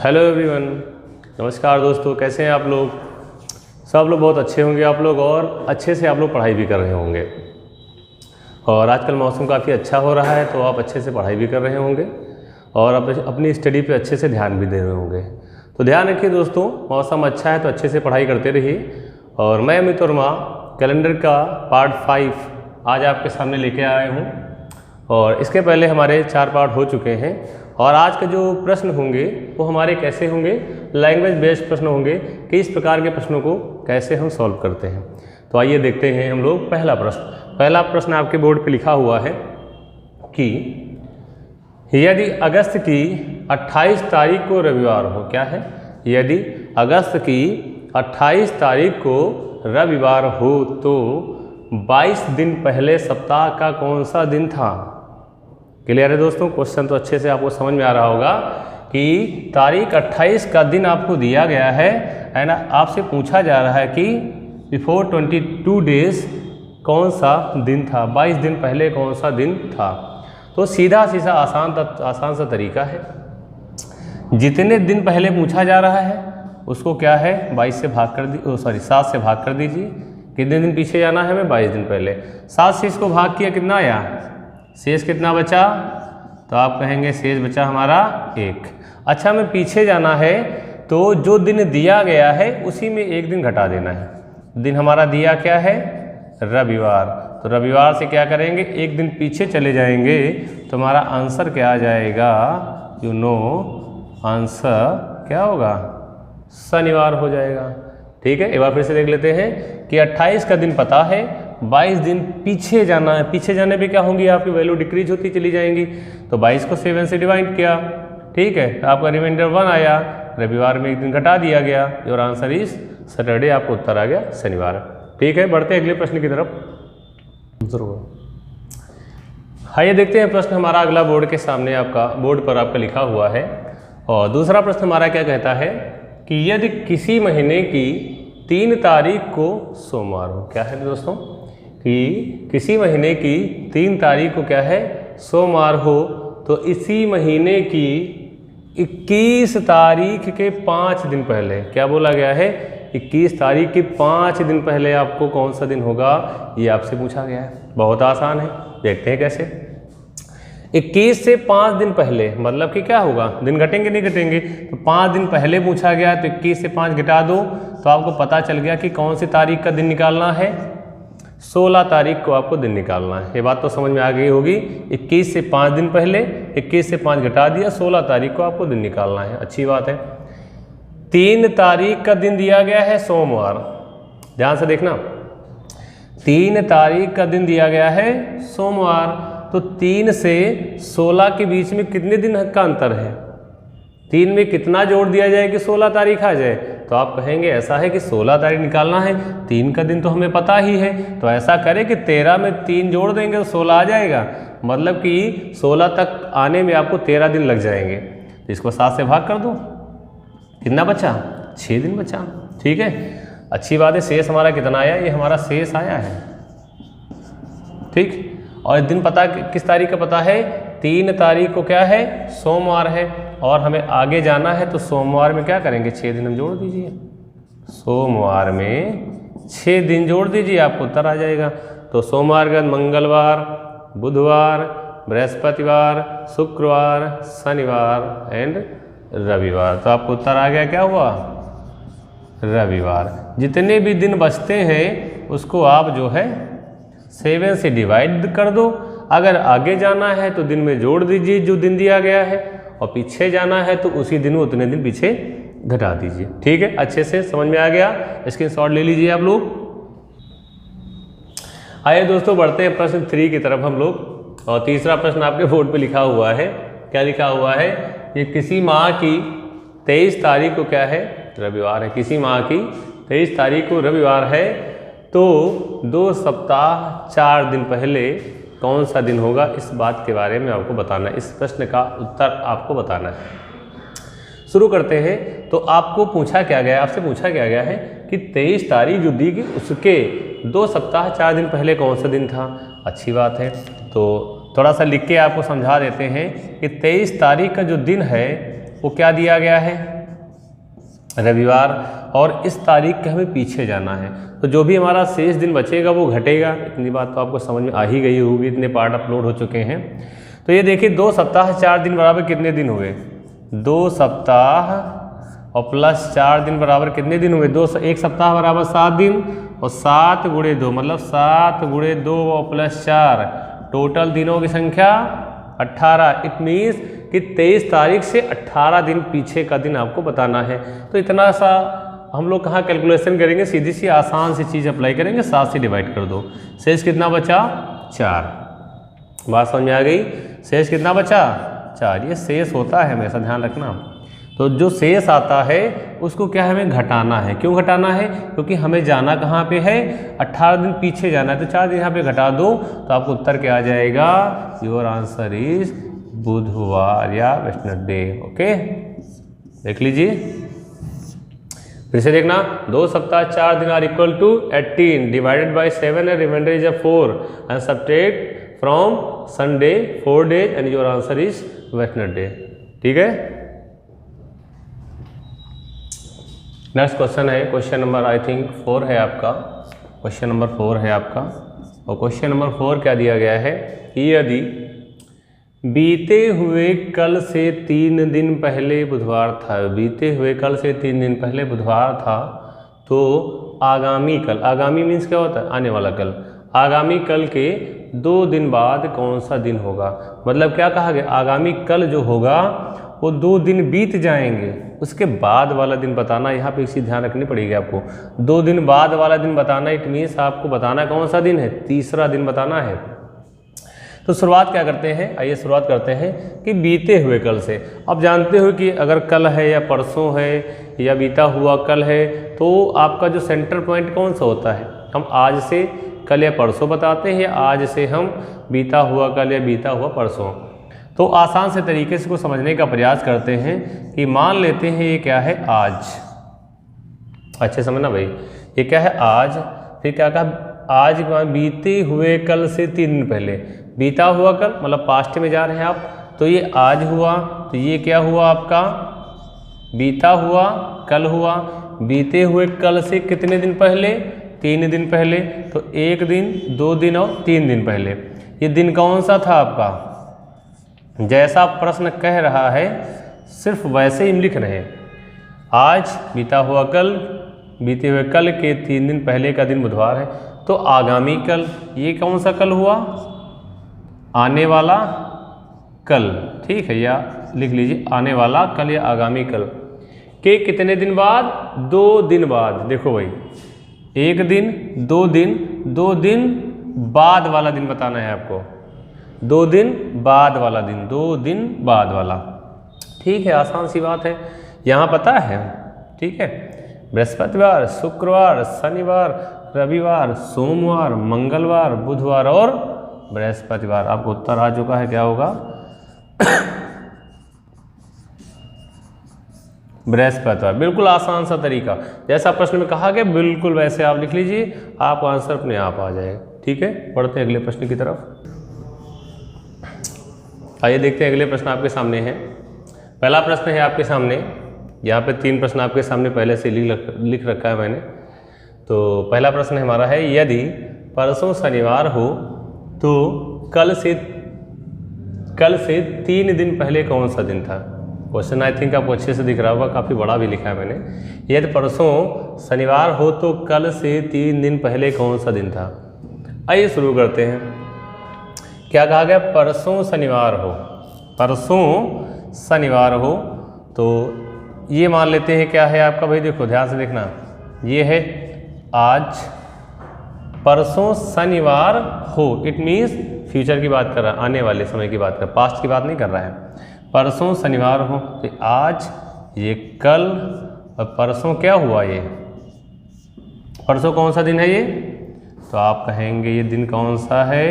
Hello everyone, नमस्कार दोस्तों। कैसे हैं आप लोग? सब लोग बहुत अच्छे होंगे आप लोग, और अच्छे से आप लोग पढ़ाई भी कर रहे होंगे। और आजकल मौसम काफ़ी अच्छा हो रहा है, तो आप अच्छे से पढ़ाई भी कर रहे होंगे और अपनी स्टडी पे अच्छे से ध्यान भी दे रहे होंगे। तो ध्यान रखिए दोस्तों, मौसम अच्छा है तो अच्छे से पढ़ाई करते रहिए। और मैं अमित वर्मा कैलेंडर का पार्ट 5 आज आपके सामने लेके आया हूँ। और इसके पहले हमारे 4 पार्ट हो चुके हैं। और आज के जो प्रश्न होंगे वो हमारे कैसे होंगे, लैंग्वेज बेस्ड प्रश्न होंगे कि इस प्रकार के प्रश्नों को कैसे हम सॉल्व करते हैं। तो आइए देखते हैं हम लोग पहला प्रश्न आपके बोर्ड पे लिखा हुआ है कि यदि अगस्त की 28 तारीख को रविवार हो, क्या है? यदि अगस्त की 28 तारीख को रविवार हो तो 22 दिन पहले सप्ताह का कौन सा दिन था? क्लियर है दोस्तों? क्वेश्चन तो अच्छे से आपको समझ में आ रहा होगा कि तारीख 28 का दिन आपको दिया गया है ना। आपसे पूछा जा रहा है कि बिफोर 22 डेज कौन सा दिन था, 22 दिन पहले कौन सा दिन था। तो सीधा आसान सा तरीका है। जितने दिन पहले पूछा जा रहा है उसको क्या है, 22 से भाग कर 7 से भाग कर दीजिए। कितने दिन पीछे जाना है हमें? 22 दिन पहले। 7 से इसको भाग किया, कितना आया? शेष कितना बचा? तो आप कहेंगे शेष बचा हमारा 1। अच्छा, हमें पीछे जाना है तो जो दिन दिया गया है उसी में 1 दिन घटा देना है। दिन हमारा दिया क्या है? रविवार। तो रविवार से क्या करेंगे, 1 दिन पीछे चले जाएंगे तो हमारा आंसर क्या आ जाएगा? आंसर क्या होगा? शनिवार हो जाएगा। ठीक है, एक बार फिर से देख लेते हैं कि 28 का दिन पता है, 22 दिन पीछे जाना है। पीछे जाने पे क्या होंगी, आपकी वैल्यू डिक्रीज होती चली जाएंगी। तो 22 को 7 से डिवाइड किया, ठीक है, आपका रिमाइंडर 1 आया। रविवार में 1 दिन घटा दिया गया। Your answer is Saturday. आपको उत्तर आ गया शनिवार। ठीक है, बढ़ते हैं अगले प्रश्न की तरफ। आइए देखते हैं प्रश्न हमारा अगला बोर्ड के सामने बोर्ड पर आपका लिखा हुआ है। और दूसरा प्रश्न हमारा क्या कहता है कि यदि किसी महीने की 3 तारीख को सोमवार हो, क्या है दोस्तों, कि किसी महीने की 3 तारीख को क्या है, सोमवार हो, तो इसी महीने की 21 तारीख के 5 दिन पहले, क्या बोला गया है, 21 तारीख के 5 दिन पहले आपको कौन सा दिन होगा, ये आपसे पूछा गया है। बहुत आसान है, देखते हैं कैसे। 21 से 5 दिन पहले मतलब कि क्या होगा, दिन घटेंगे नहीं घटेंगे, तो 5 दिन पहले पूछा गया तो 21 से 5 घटा दो तो आपको पता चल गया कि कौन सी तारीख का दिन निकालना है। 16 तारीख को आपको दिन निकालना है। ये बात तो समझ में आ गई होगी। 21 से 5 दिन पहले 21 से 5 घटा दिया, 16 तारीख को आपको दिन निकालना है। अच्छी बात है। 3 तारीख का दिन दिया गया है सोमवार, ध्यान से देखना। 3 तारीख का दिन दिया गया है सोमवार, तो 3 से 16 के बीच में कितने दिन का अंतर है? 3 में कितना जोड़ दिया जाए कि 16 तारीख आ जाए? तो आप कहेंगे ऐसा है कि 16 तारीख निकालना है, 3 का दिन तो हमें पता ही है, तो ऐसा करें कि 13 में 3 जोड़ देंगे तो 16 आ जाएगा। मतलब कि 16 तक आने में आपको 13 दिन लग जाएंगे। तो इसको 7 से भाग कर दो, कितना बचा? 6 दिन बचा। ठीक है, अच्छी बात है। शेष हमारा कितना आया? ये हमारा शेष आया है। ठीक, और दिन पता किस तारीख का पता है? 3 तारीख को क्या है, सोमवार है, और हमें आगे जाना है तो सोमवार में क्या करेंगे, 6 दिन हम जोड़ दीजिए। सोमवार में 6 दिन जोड़ दीजिए, आपको उत्तर आ जाएगा। तो सोमवार के बाद मंगलवार, बुधवार, बृहस्पतिवार, शुक्रवार, शनिवार एंड रविवार। तो आपको उत्तर आ गया, क्या हुआ? रविवार। जितने भी दिन बचते हैं उसको आप जो है 7 से डिवाइड कर दो। अगर आगे जाना है तो दिन में जोड़ दीजिए जो दिन दिया गया है, और पीछे जाना है तो उसी दिन में उतने दिन पीछे घटा दीजिए। ठीक है, अच्छे से समझ में आ गया। स्क्रीनशॉट ले लीजिए आप लोग। आइए दोस्तों, बढ़ते हैं प्रश्न 3 की तरफ हम लोग। और तीसरा प्रश्न आपके बोर्ड पे लिखा हुआ है। क्या लिखा हुआ है? ये किसी माह की 23 तारीख को क्या है, रविवार है। किसी माह की 23 तारीख को रविवार है, तो 2 सप्ताह 4 दिन पहले कौन सा दिन होगा, इस बात के बारे में आपको बताना है। इस प्रश्न का उत्तर आपको बताना है। शुरू करते हैं। तो आपको पूछा क्या गया, आपसे पूछा क्या गया है कि 23 तारीख जो दी गई उसके 2 सप्ताह 4 दिन पहले कौन सा दिन था। अच्छी बात है, तो थोड़ा सा लिख के आपको समझा देते हैं कि 23 तारीख का जो दिन है वो क्या दिया गया है, रविवार, और इस तारीख के हमें पीछे जाना है। तो जो भी हमारा शेष दिन बचेगा वो घटेगा। इतनी बात तो आपको समझ में आ ही गई होगी, इतने पार्ट अपलोड हो चुके हैं। तो ये देखिए 2 सप्ताह 4 दिन बराबर कितने दिन हुए? 2 सप्ताह और प्लस 4 दिन बराबर कितने दिन हुए? 1 सप्ताह बराबर 7 दिन, और 7 गुणे 2 मतलब 7 गुणे 2 और प्लस 4, टोटल दिनों की संख्या 18। इट मीन्स कि 23 तारीख से 18 दिन पीछे का दिन आपको बताना है। तो इतना सा हम लोग कहाँ कैलकुलेशन करेंगे, सीधी सी आसान सी चीज़ अप्लाई करेंगे, 7 से डिवाइड कर दो। शेष कितना बचा? 4। बात समझ में आ गई? शेष कितना बचा? 4। ये शेष होता है, हमेशा ध्यान रखना। तो जो शेष आता है उसको क्या हमें घटाना है। क्यों घटाना है? क्योंकि हमें जाना कहाँ पे है? 18 दिन पीछे जाना है। तो 4 दिन यहाँ पे घटा दो तो आपको उत्तर क्या आ जाएगा? योर आंसर इज बुधवार या वेडनेसडे। ओके, देख लीजिए, फिर से देखना। 2 सप्ताह 4 दिन are equal to 18 divided by 7 and reminder is 4 and subtract from Sunday 4 days and your answer is Wednesday. ठीक है, नेक्स्ट क्वेश्चन है, क्वेश्चन नंबर आई थिंक 4 है आपका। क्वेश्चन नंबर 4 है आपका, और क्वेश्चन नंबर 4 क्या दिया गया है कि यदि बीते हुए कल से 3 दिन पहले बुधवार था, बीते हुए कल से 3 दिन पहले बुधवार था, तो आगामी कल, आगामी मीन्स क्या होता है? आने वाला कल, आगामी कल के 2 दिन बाद कौन सा दिन होगा? मतलब क्या कहा गया? आगामी कल जो होगा वो 2 दिन बीत जाएंगे, उसके बाद वाला दिन बताना। यहाँ पे इसी ध्यान रखनी पड़ेगी आपको, 2 दिन बाद वाला दिन बताना। इट मीन्स आपको बताना कौन सा दिन है? तीसरा दिन बताना है। तो शुरुआत क्या करते हैं? आइए शुरुआत करते हैं कि बीते हुए कल से। अब जानते हो कि अगर कल है या परसों है या बीता हुआ कल है, तो आपका जो सेंटर पॉइंट कौन सा होता है? हम आज से कल या परसों बताते हैं, या आज से हम बीता हुआ कल या बीता हुआ परसों। तो आसान से तरीके से को समझने का प्रयास करते हैं कि मान लेते हैं ये क्या है? आज। अच्छे समझना भाई, ये क्या है? आज। फिर क्या कहा? आज बीते हुए कल से 3 दिन पहले, बीता हुआ कल मतलब पास्ट में जा रहे हैं आप, तो ये आज हुआ, तो ये क्या हुआ आपका? बीता हुआ कल हुआ। बीते हुए कल से कितने दिन पहले? 3 दिन पहले। तो 1 दिन, 2 दिन और 3 दिन पहले। ये दिन कौन सा था आपका? जैसा प्रश्न कह रहा है सिर्फ वैसे ही लिख रहे हैं। आज बीता हुआ कल, बीते हुए कल के 3 दिन पहले का दिन बुधवार है, तो आगामी कल, ये कौन सा कल हुआ? आने वाला कल। ठीक है, या लिख लीजिए आने वाला कल या आगामी कल के कितने दिन बाद? 2 दिन बाद। देखो भाई, 1 दिन, 2 दिन, 2 दिन बाद वाला दिन बताना है आपको। 2 दिन बाद वाला दिन, 2 दिन बाद वाला। ठीक है, आसान सी बात है, यहाँ पता है। ठीक है, बृहस्पतिवार, शुक्रवार, शनिवार, रविवार, सोमवार, मंगलवार, बुधवार और बृहस्पतिवार। आपको उत्तर आ चुका है, क्या होगा? बृहस्पतिवार। बिल्कुल आसान सा तरीका, जैसा प्रश्न में कहा गया बिल्कुल वैसे आप लिख लीजिए, आपको आंसर अपने आप आ जाएगा। ठीक है, पढ़ते हैं अगले प्रश्न की तरफ। आइए देखते हैं अगले प्रश्न आपके सामने है। पहला प्रश्न है आपके सामने, यहाँ पे 3 प्रश्न आपके सामने पहले से लिख रखा है मैंने। तो पहला प्रश्न हमारा है, यदि परसों शनिवार हो तो कल से 3 दिन पहले कौन सा दिन था? क्वेश्चन आई थिंक आपको अच्छे से दिख रहा होगा, काफ़ी बड़ा भी लिखा है मैंने। यदि परसों शनिवार हो तो कल से 3 दिन पहले कौन सा दिन था? आइए शुरू करते हैं। क्या कहा गया? परसों शनिवार हो। परसों शनिवार हो तो ये मान लेते हैं क्या है आपका भाई? देखो ध्यान से देखना, ये है आज। परसों शनिवार हो, इट मीन्स फ्यूचर की बात कर रहा है, आने वाले समय की बात कर, पास्ट की बात नहीं कर रहा है। परसों शनिवार हो तो आज, ये कल, और परसों क्या हुआ? ये परसों कौन सा दिन है ये? तो आप कहेंगे ये दिन कौन सा है?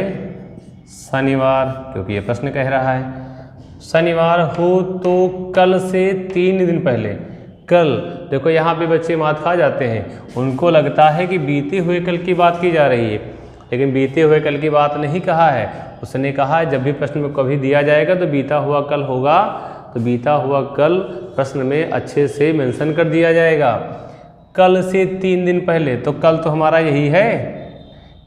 शनिवार, क्योंकि ये प्रश्न कह रहा है शनिवार हो तो कल से 3 दिन पहले। कल, देखो यहाँ पे बच्चे मात खा जाते हैं, उनको लगता है कि बीते हुए कल की बात की जा रही है, लेकिन बीते हुए कल की बात नहीं कहा है। उसने कहा है जब भी प्रश्न में कभी दिया जाएगा तो बीता हुआ कल होगा, तो बीता हुआ कल प्रश्न में अच्छे से मेंशन कर दिया जाएगा। कल से 3 दिन पहले, तो कल तो हमारा यही है।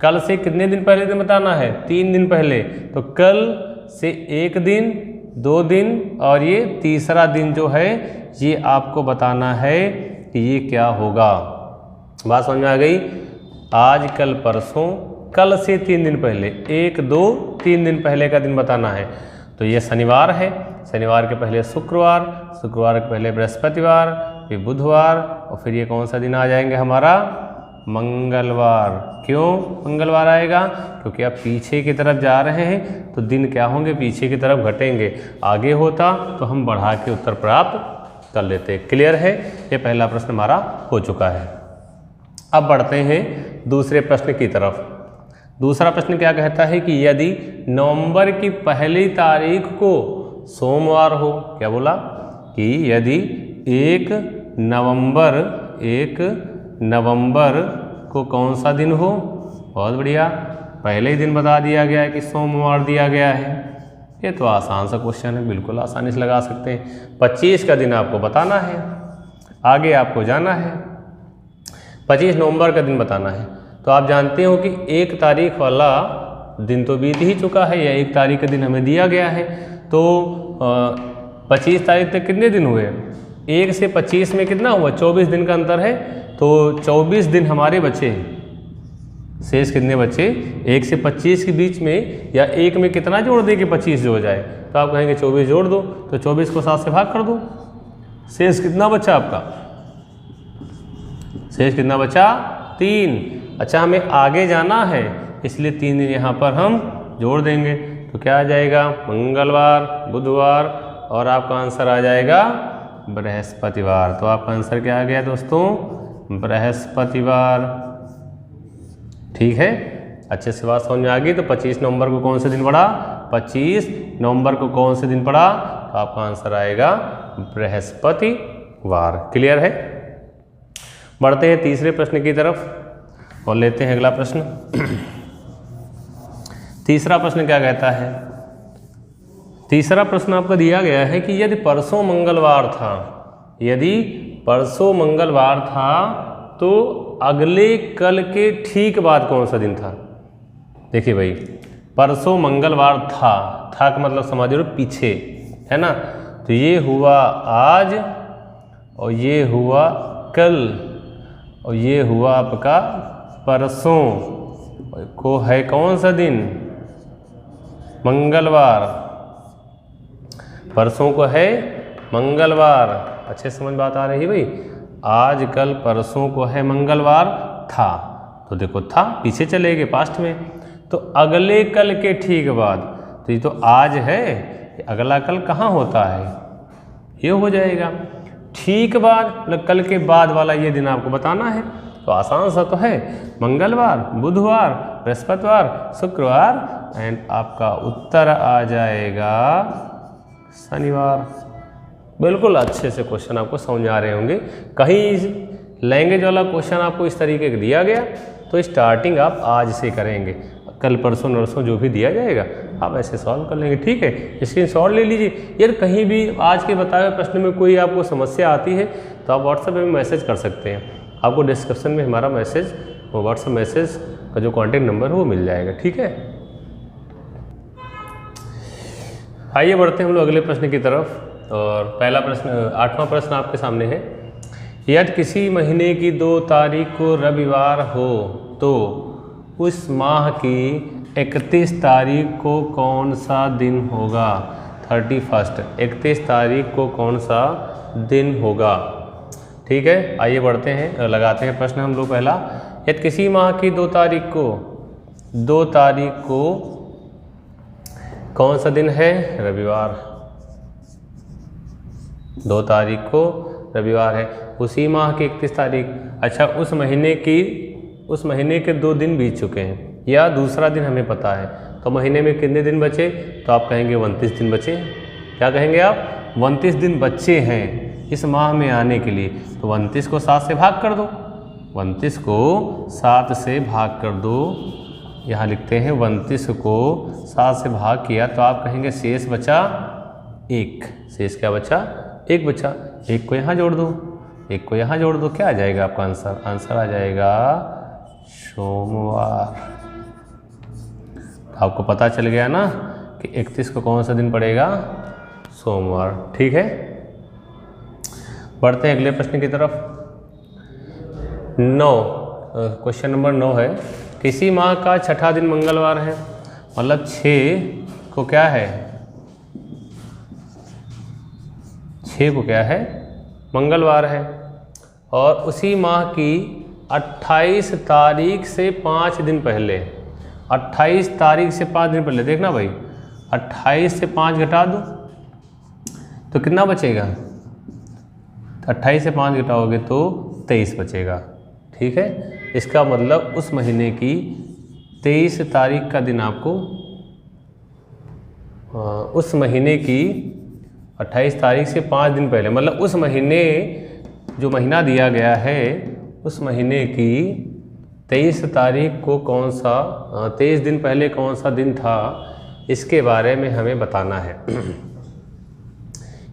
कल से कितने दिन पहले दिन बताना है? 3 दिन पहले। तो कल से 1 दिन, 2 दिन और ये तीसरा दिन जो है ये आपको बताना है कि ये क्या होगा। बात समझ में आ गई? आज, कल, परसों, कल से 3 दिन पहले, 1, 2, 3 दिन पहले का दिन बताना है। तो ये शनिवार है, शनिवार के पहले शुक्रवार, शुक्रवार के पहले बृहस्पतिवार, फिर बुधवार और फिर ये कौन सा दिन आ जाएंगे हमारा? मंगलवार। क्यों मंगलवार आएगा? क्योंकि आप पीछे की तरफ जा रहे हैं तो दिन क्या होंगे? पीछे की तरफ घटेंगे। आगे होता तो हम बढ़ा के उत्तर प्राप्त कर लेते। क्लियर है? ये पहला प्रश्न हमारा हो चुका है। अब बढ़ते हैं दूसरे प्रश्न की तरफ। दूसरा प्रश्न क्या कहता है कि यदि नवंबर की पहली तारीख को सोमवार हो, क्या बोला? कि यदि 1 नवंबर को कौन सा दिन हो? बहुत बढ़िया, पहले ही दिन बता दिया गया है कि सोमवार दिया गया है। ये तो आसान सा क्वेश्चन है, बिल्कुल आसानी से लगा सकते हैं। 25 का दिन आपको बताना है, आगे आपको जाना है। 25 नवंबर का दिन बताना है। तो आप जानते हो कि 1 तारीख वाला दिन तो बीत ही चुका है, या 1 तारीख का दिन हमें दिया गया है। तो 25 तारीख तक कितने दिन हुए? 1 से 25 में कितना हुआ? 24 दिन का अंतर है। तो 24 दिन हमारे बचे हैं। शेष कितने बचे? 1 से 25 के बीच में या 1 में कितना जोड़ दें कि 25 जो हो जाए? तो आप कहेंगे 24 जोड़ दो, तो 24 को 7 से भाग कर दो। शेष कितना बचा आपका? शेष कितना बचा? 3। अच्छा, हमें आगे जाना है इसलिए 3 दिन यहाँ पर हम जोड़ देंगे। तो क्या आ जाएगा? मंगलवार, बुधवार और आपका आंसर आ जाएगा बृहस्पतिवार। तो आपका आंसर क्या आ गया दोस्तों? बृहस्पतिवार। ठीक है, अच्छे से बात समझ में आ गई। तो 25 नवंबर को कौन से दिन पड़ा? 25 नवंबर को कौन से दिन पड़ा? तो आपका आंसर आएगा बृहस्पतिवार। क्लियर है? बढ़ते हैं तीसरे प्रश्न की तरफ और लेते हैं अगला प्रश्न। तीसरा प्रश्न क्या कहता है? तीसरा प्रश्न आपको दिया गया है कि यदि परसों मंगलवार था, यदि परसों मंगलवार था तो अगले कल के ठीक बाद कौन सा दिन था? देखिए भाई, परसों मंगलवार था का मतलब समझ लो पीछे, है ना? तो ये हुआ आज और ये हुआ कल और ये हुआ आपका परसों को है कौन सा दिन? मंगलवार। परसों को है मंगलवार। अच्छे समझ बात आ रही है भाई? आज, कल, परसों को है मंगलवार था। तो देखो था पीछे चले गए पास्ट में। तो अगले कल के ठीक बाद, तो ये तो आज है, अगला कल कहाँ होता है? ये हो जाएगा ठीक बाद, मतलब कल के बाद वाला ये दिन आपको बताना है। तो आसान सा तो है, मंगलवार, बुधवार, बृहस्पतिवार, शुक्रवार एंड आपका उत्तर आ जाएगा शनिवार। बिल्कुल अच्छे से क्वेश्चन आपको समझ आ रहे होंगे। कहीं लैंग्वेज वाला क्वेश्चन आपको इस तरीके का दिया गया तो स्टार्टिंग आप आज से करेंगे, कल परसों नरसों जो भी दिया जाएगा आप ऐसे सॉल्व कर लेंगे। ठीक है, स्क्रीनशॉट ले लीजिए। यार कहीं भी आज के बताए हुए प्रश्न में कोई आपको समस्या आती है तो आप व्हाट्सएप में मैसेज कर सकते हैं। आपको डिस्क्रिप्शन में हमारा मैसेज, वो व्हाट्सएप मैसेज का जो कॉन्टैक्ट नंबर है वो मिल जाएगा। ठीक है, आइए बढ़ते हैं हम लोग अगले प्रश्न की तरफ। और पहला प्रश्न, 8वां प्रश्न आपके सामने है। यदि किसी महीने की 2 तारीख को रविवार हो तो उस माह की 31 तारीख को कौन सा दिन होगा? 31 31 तारीख को कौन सा दिन होगा? ठीक है, आइए बढ़ते हैं, लगाते हैं प्रश्न हम लोग पहला। यदि किसी माह की 2 तारीख को कौन सा दिन है? रविवार। 2 तारीख को रविवार है। उसी माह की 31 तारीख। अच्छा, उस महीने के 2 दिन बीत चुके हैं या दूसरा दिन हमें पता है, तो महीने में कितने दिन बचे? तो आप कहेंगे 29 दिन बचे। क्या कहेंगे आप? 29 दिन बचे हैं इस माह में आने के लिए। तो 29 को 7 से भाग कर दो। 29 को 7 से भाग कर दो। यहाँ लिखते हैं 29 को 7 से भाग किया तो आप कहेंगे शेष बचा 1, शेष क्या बचा? 1 बचा। 1 को यहाँ जोड़ दो, 1 को यहाँ जोड़ दो, क्या आ जाएगा आपका आंसर? आंसर आ जाएगा सोमवार। आपको पता चल गया ना कि 31 को कौन सा दिन पड़ेगा? सोमवार। ठीक है, बढ़ते हैं अगले प्रश्न की तरफ। 9, क्वेश्चन नंबर 9 है, किसी माह का छठा दिन मंगलवार है, मतलब 6 को क्या है? 6 को क्या है? मंगलवार है। और उसी माह की 28 तारीख से 5 दिन पहले, 28 तारीख से 5 दिन पहले, देखना भाई 28 से 5 घटा दो तो कितना बचेगा? 28 से 5 घटाओगे तो 23 बचेगा। ठीक है, इसका मतलब उस महीने की 23 तारीख का दिन आपको, उस महीने की 28 तारीख से 5 दिन पहले, मतलब उस महीने जो महीना दिया गया है उस महीने की 23 तारीख को कौन सा, 23 दिन पहले कौन सा दिन था, इसके बारे में हमें बताना है।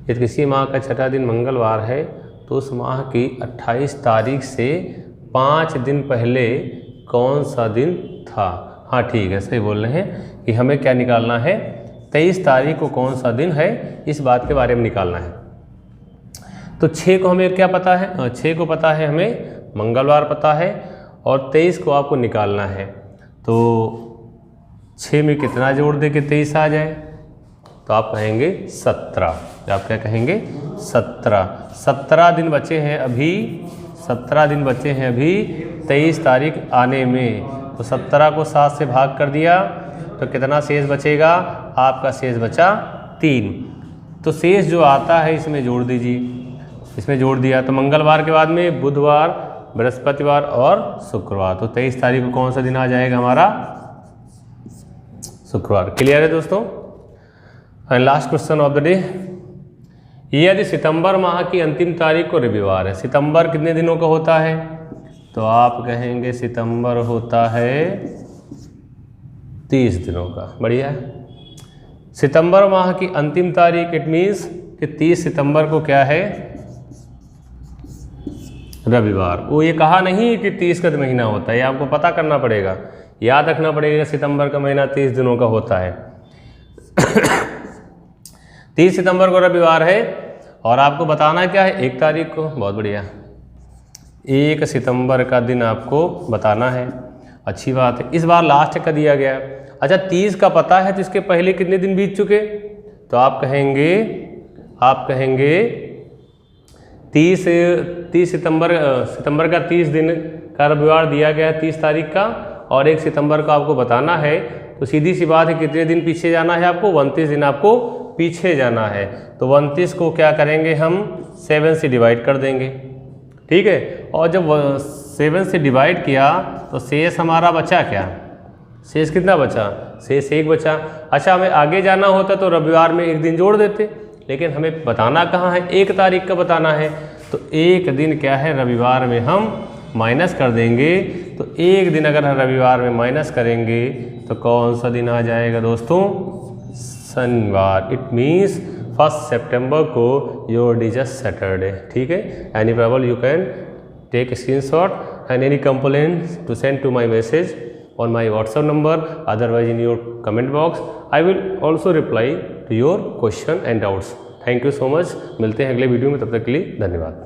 यदि किसी माह का छठा दिन मंगलवार है तो उस माह की 28 तारीख से 5 दिन पहले कौन सा दिन था। हाँ ठीक है, सही बोल रहे हैं कि हमें क्या निकालना है? 23 तारीख को कौन सा दिन है, इस बात के बारे में निकालना है। तो 6 को हमें क्या पता है? 6 को पता है हमें, मंगलवार पता है, और 23 को आपको निकालना है। तो 6 में कितना जोड़ दे के 23 आ जाए? तो आप कहेंगे 17। आप क्या कहेंगे? 17। 17 दिन बचे हैं अभी, 17 दिन बचे हैं अभी 23 तारीख आने में। तो 17 को 7 से भाग कर दिया तो कितना शेष बचेगा? आपका शेष बचा 3। तो शेष जो आता है इसमें जोड़ दीजिए, इसमें जोड़ दिया तो मंगलवार के बाद में बुधवार, बृहस्पतिवार और शुक्रवार। तो 23 तारीख को कौन सा दिन आ जाएगा हमारा? शुक्रवार। क्लियर है दोस्तों? And last question of the day, यदि सितंबर माह की अंतिम तारीख को रविवार है, सितंबर कितने दिनों का होता है? तो आप कहेंगे सितंबर होता है 30 दिनों का। बढ़िया है। सितंबर माह की अंतिम तारीख, इट मीन्स कि 30 सितंबर को क्या है? रविवार। वो ये कहा नहीं कि 30 का महीना होता है, ये आपको पता करना पड़ेगा, याद रखना पड़ेगा। सितंबर का महीना 30 दिनों का होता है। 30 सितंबर को रविवार है और आपको बताना क्या है? 1 तारीख को। बहुत बढ़िया, 1 सितंबर का दिन आपको बताना है। अच्छी बात है। इस बार लास्ट का दिया गया। अच्छा, 30 का पता है तो इसके पहले कितने दिन बीत चुके? तो आप कहेंगे 30 सितंबर का 30 दिन का रविवार दिया गया है 30 तारीख का, और 1 सितंबर को आपको बताना है। तो सीधी सी बात है, कितने दिन पीछे जाना है आपको? 29 दिन आपको पीछे जाना है। तो 29 को क्या करेंगे हम? 7 से डिवाइड कर देंगे। ठीक है, और जब 7 से डिवाइड किया तो शेष हमारा बचा क्या? शेष कितना बचा? शेष 1 बचा। अच्छा, हमें आगे जाना होता तो रविवार में 1 दिन जोड़ देते, लेकिन हमें बताना कहाँ है? 1 तारीख का बताना है। तो 1 दिन क्या है? रविवार में हम माइनस कर देंगे। तो 1 दिन अगर हम रविवार में माइनस करेंगे तो कौन सा दिन आ जाएगा दोस्तों? शनिवार। इट मीन्स 1 सितंबर को योर डे इज सैटरडे। ठीक है, any problem you can take screenshot and any complaint to send to my message on my WhatsApp number, otherwise in your comment box. I will also reply to your question and doubts. Thank you so much. मिलते हैं अगले video में, तब तक के लिए धन्यवाद।